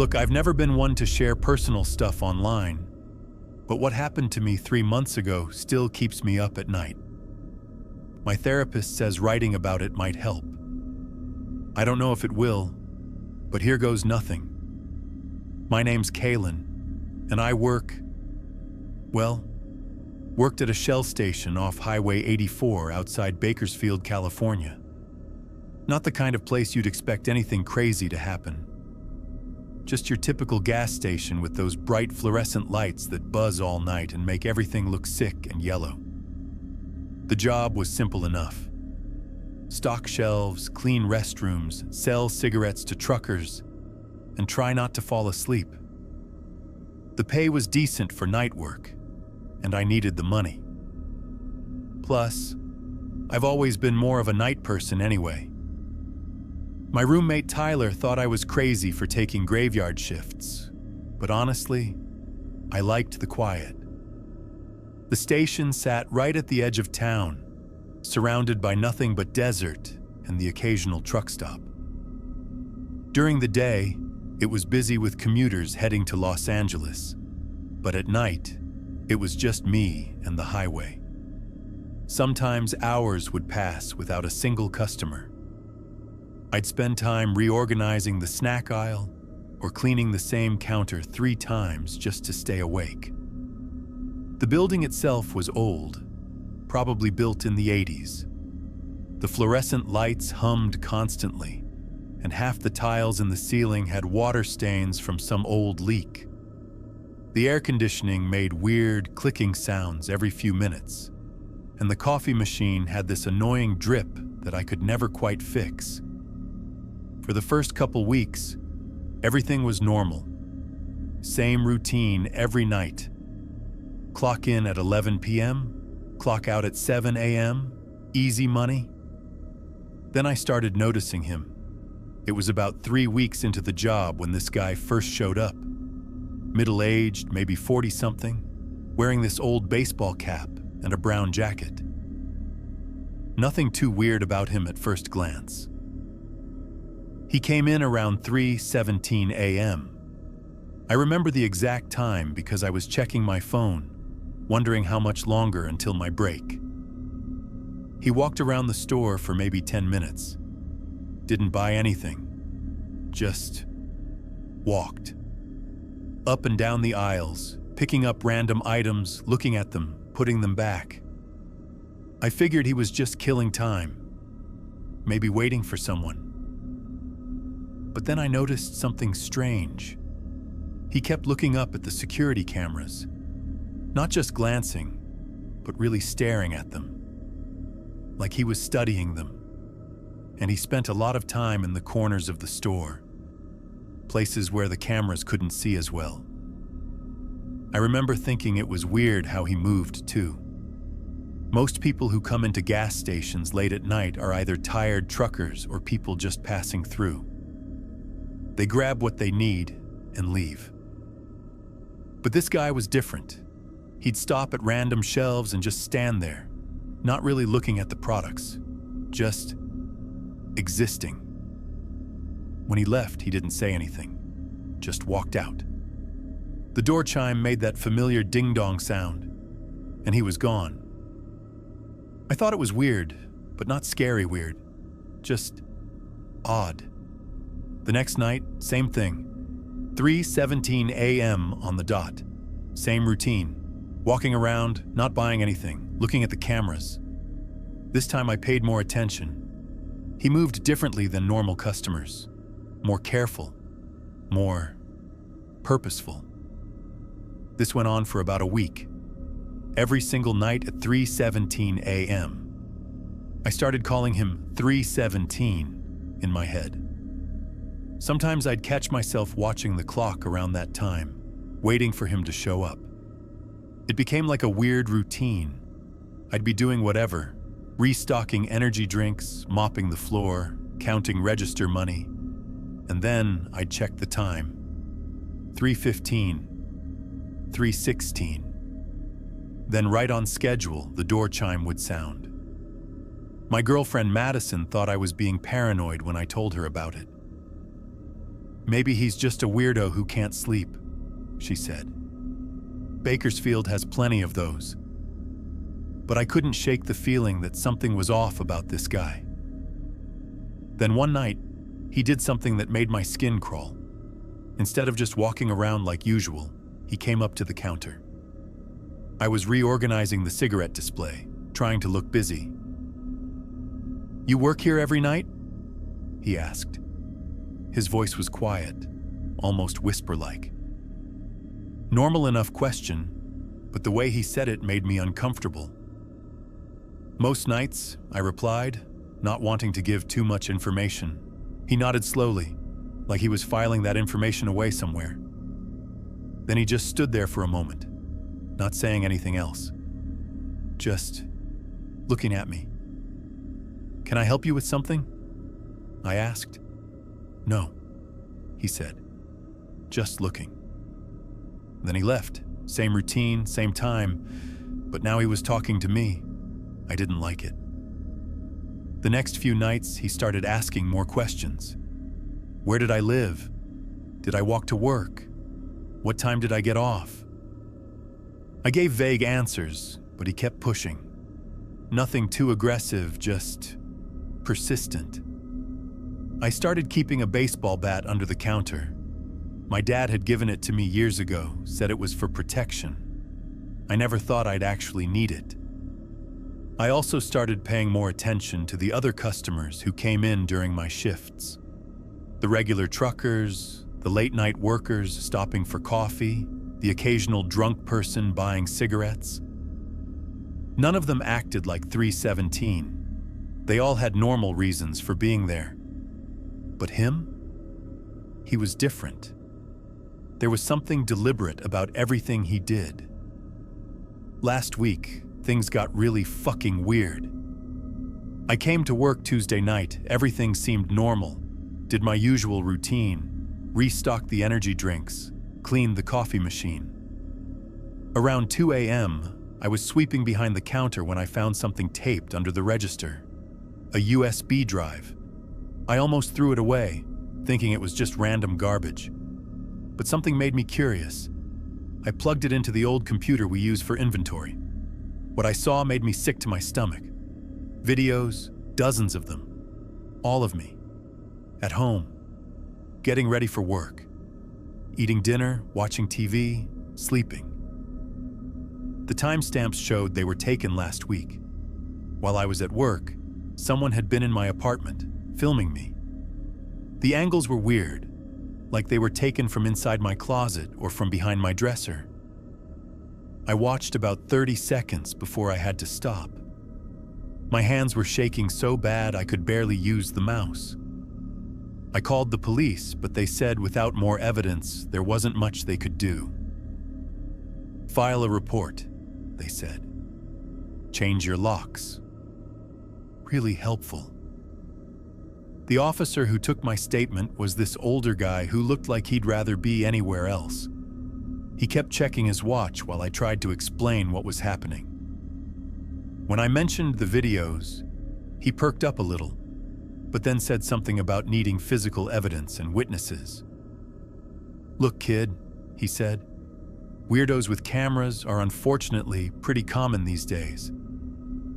Look, I've never been one to share personal stuff online, but what happened to me 3 months ago still keeps me up at night. My therapist says writing about it might help. I don't know if it will, but here goes nothing. My name's Kaylin, and I worked at a Shell station off Highway 84 outside Bakersfield, California. Not the kind of place you'd expect anything crazy to happen. Just your typical gas station with those bright fluorescent lights that buzz all night and make everything look sick and yellow. The job was simple enough. Stock shelves, clean restrooms, sell cigarettes to truckers, and try not to fall asleep. The pay was decent for night work, and I needed the money. Plus, I've always been more of a night person anyway. My roommate Tyler thought I was crazy for taking graveyard shifts, but honestly, I liked the quiet. The station sat right at the edge of town, surrounded by nothing but desert and the occasional truck stop. During the day, it was busy with commuters heading to Los Angeles, but at night, it was just me and the highway. Sometimes hours would pass without a single customer. I'd spend time reorganizing the snack aisle or cleaning the same counter 3 times just to stay awake. The building itself was old, probably built in the 80s. The fluorescent lights hummed constantly, and half the tiles in the ceiling had water stains from some old leak. The air conditioning made weird, clicking sounds every few minutes, and the coffee machine had this annoying drip that I could never quite fix. For the first couple weeks, everything was normal. Same routine every night. Clock in at 11 p.m., clock out at 7 a.m., easy money. Then I started noticing him. It was about 3 weeks into the job when this guy first showed up. Middle-aged, maybe 40-something, wearing this old baseball cap and a brown jacket. Nothing too weird about him at first glance. He came in around 3:17 a.m. I remember the exact time because I was checking my phone, wondering how much longer until my break. He walked around the store for maybe 10 minutes. Didn't buy anything. Just walked. Up and down the aisles, picking up random items, looking at them, putting them back. I figured he was just killing time, maybe waiting for someone. But then I noticed something strange. He kept looking up at the security cameras, not just glancing, but really staring at them, like he was studying them. And he spent a lot of time in the corners of the store, places where the cameras couldn't see as well. I remember thinking it was weird how he moved too. Most people who come into gas stations late at night are either tired truckers or people just passing through. They grab what they need and leave. But this guy was different. He'd stop at random shelves and just stand there, not really looking at the products, just existing. When he left, he didn't say anything, just walked out. The door chime made that familiar ding-dong sound, and he was gone. I thought it was weird, but not scary weird, just odd. The next night, same thing. 3:17 a.m. on the dot. Same routine. Walking around, not buying anything, looking at the cameras. This time I paid more attention. He moved differently than normal customers. More careful. More purposeful. This went on for about a week. Every single night at 3:17 a.m. I started calling him 317 in my head. Sometimes I'd catch myself watching the clock around that time, waiting for him to show up. It became like a weird routine. I'd be doing whatever, restocking energy drinks, mopping the floor, counting register money, and then I'd check the time. 3:15, 3:16. Then right on schedule, the door chime would sound. My girlfriend Madison thought I was being paranoid when I told her about it. Maybe he's just a weirdo who can't sleep, she said. Bakersfield has plenty of those. But I couldn't shake the feeling that something was off about this guy. Then one night, he did something that made my skin crawl. Instead of just walking around like usual, he came up to the counter. I was reorganizing the cigarette display, trying to look busy. "You work here every night?" he asked. His voice was quiet, almost whisper-like. Normal enough question, but the way he said it made me uncomfortable. "Most nights," I replied, not wanting to give too much information. He nodded slowly, like he was filing that information away somewhere. Then he just stood there for a moment, not saying anything else. Just looking at me. "Can I help you with something?" I asked. "No," he said. "Just looking." Then he left. Same routine, same time, but now he was talking to me. I didn't like it. The next few nights, he started asking more questions. Where did I live? Did I walk to work? What time did I get off? I gave vague answers, but he kept pushing. Nothing too aggressive, just persistent. I started keeping a baseball bat under the counter. My dad had given it to me years ago, said it was for protection. I never thought I'd actually need it. I also started paying more attention to the other customers who came in during my shifts. The regular truckers, the late-night workers stopping for coffee, the occasional drunk person buying cigarettes. None of them acted like 317. They all had normal reasons for being there. But him? He was different. There was something deliberate about everything he did. Last week, things got really fucking weird. I came to work Tuesday night, everything seemed normal. Did my usual routine, restocked the energy drinks, cleaned the coffee machine. Around 2 a.m., I was sweeping behind the counter when I found something taped under the register. A USB drive. I almost threw it away, thinking it was just random garbage. But something made me curious. I plugged it into the old computer we use for inventory. What I saw made me sick to my stomach. Videos, dozens of them. All of me. At home. Getting ready for work. Eating dinner, watching TV, sleeping. The timestamps showed they were taken last week. While I was at work, someone had been in my apartment, filming me. The angles were weird, like they were taken from inside my closet or from behind my dresser. I watched about 30 seconds before I had to stop. My hands were shaking so bad I could barely use the mouse. I called the police, but they said without more evidence, there wasn't much they could do. File a report, they said. Change your locks. Really helpful. The officer who took my statement was this older guy who looked like he'd rather be anywhere else. He kept checking his watch while I tried to explain what was happening. When I mentioned the videos, he perked up a little, but then said something about needing physical evidence and witnesses. "Look, kid," he said, "weirdos with cameras are unfortunately pretty common these days.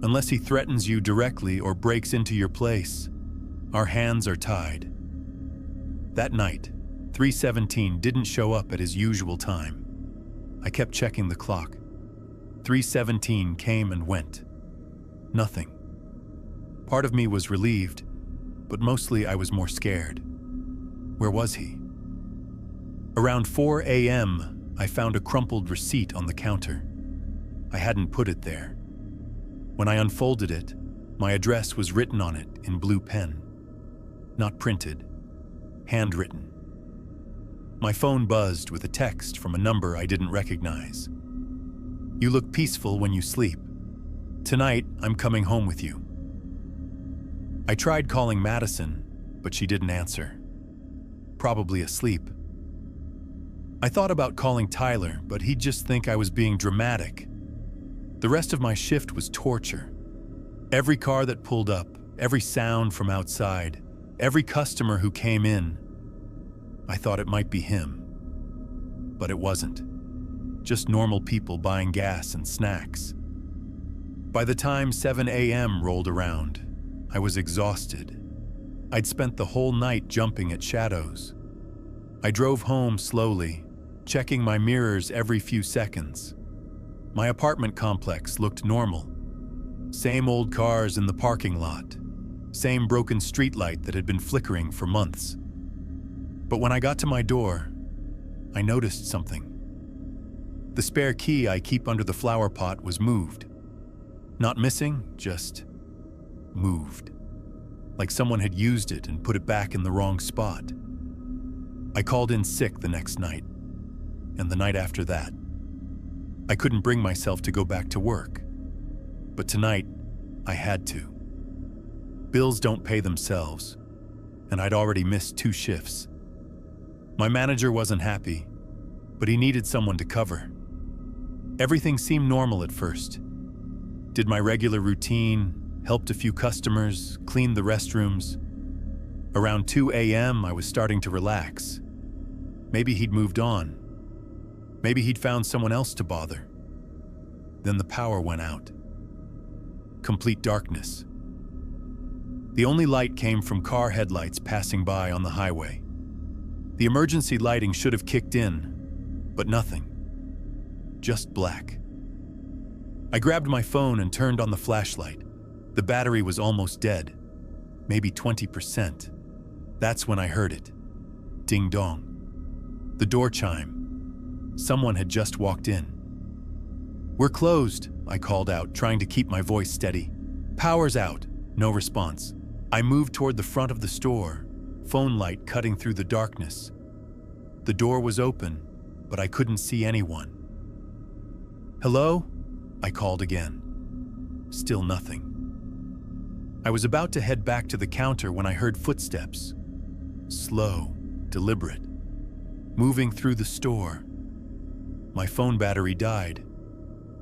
Unless he threatens you directly or breaks into your place, our hands are tied." That night, 317 didn't show up at his usual time. I kept checking the clock. 317 came and went. Nothing. Part of me was relieved, but mostly I was more scared. Where was he? Around 4 a.m., I found a crumpled receipt on the counter. I hadn't put it there. When I unfolded it, my address was written on it in blue pen. Not printed. Handwritten. My phone buzzed with a text from a number I didn't recognize. "You look peaceful when you sleep. Tonight, I'm coming home with you." I tried calling Madison, but she didn't answer. Probably asleep. I thought about calling Tyler, but he'd just think I was being dramatic. The rest of my shift was torture. Every car that pulled up, every sound from outside, every customer who came in. I thought it might be him, but it wasn't. Just normal people buying gas and snacks. By the time 7 a.m. rolled around, I was exhausted. I'd spent the whole night jumping at shadows. I drove home slowly, checking my mirrors every few seconds. My apartment complex looked normal. Same old cars in the parking lot. Same broken streetlight that had been flickering for months. But when I got to my door, I noticed something. The spare key I keep under the flower pot was moved. Not missing, just moved. Like someone had used it and put it back in the wrong spot. I called in sick the next night, and the night after that. I couldn't bring myself to go back to work, but tonight I had to. Bills don't pay themselves, and I'd already missed 2 shifts. My manager wasn't happy, but he needed someone to cover. Everything seemed normal at first. Did my regular routine, helped a few customers, cleaned the restrooms. Around 2 a.m., I was starting to relax. Maybe he'd moved on. Maybe he'd found someone else to bother. Then the power went out. Complete darkness. The only light came from car headlights passing by on the highway. The emergency lighting should have kicked in, but nothing. Just black. I grabbed my phone and turned on the flashlight. The battery was almost dead, maybe 20%. That's when I heard it. Ding dong. The door chime. Someone had just walked in. "We're closed," I called out, trying to keep my voice steady. "Power's out." No response. I moved toward the front of the store, phone light cutting through the darkness. The door was open, but I couldn't see anyone. "Hello?" I called again. Still nothing. I was about to head back to the counter when I heard footsteps. Slow, deliberate, moving through the store. My phone battery died.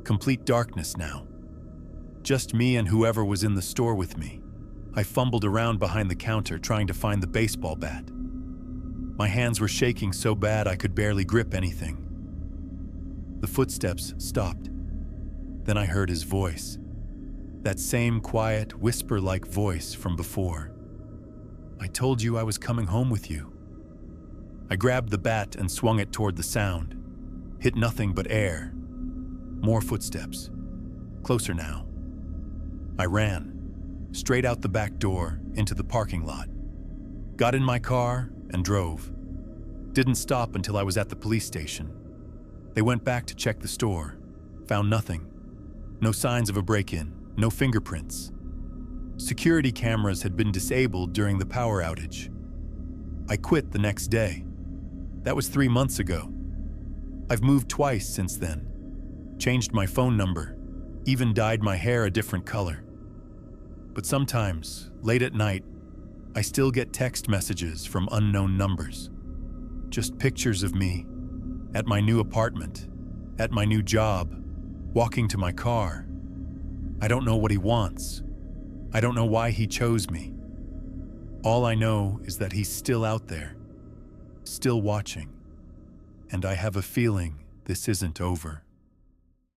Complete darkness now. Just me and whoever was in the store with me. I fumbled around behind the counter trying to find the baseball bat. My hands were shaking so bad I could barely grip anything. The footsteps stopped. Then I heard his voice. That same quiet, whisper-like voice from before. "I told you I was coming home with you." I grabbed the bat and swung it toward the sound. Hit nothing but air. More footsteps. Closer now. I ran, straight out the back door, into the parking lot. Got in my car and drove. Didn't stop until I was at the police station. They went back to check the store. Found nothing. No signs of a break-in, no fingerprints. Security cameras had been disabled during the power outage. I quit the next day. That was 3 months ago. I've moved twice since then. Changed my phone number, even dyed my hair a different color. But sometimes, late at night, I still get text messages from unknown numbers. Just pictures of me, at my new apartment, at my new job, walking to my car. I don't know what he wants. I don't know why he chose me. All I know is that he's still out there, still watching. And I have a feeling this isn't over.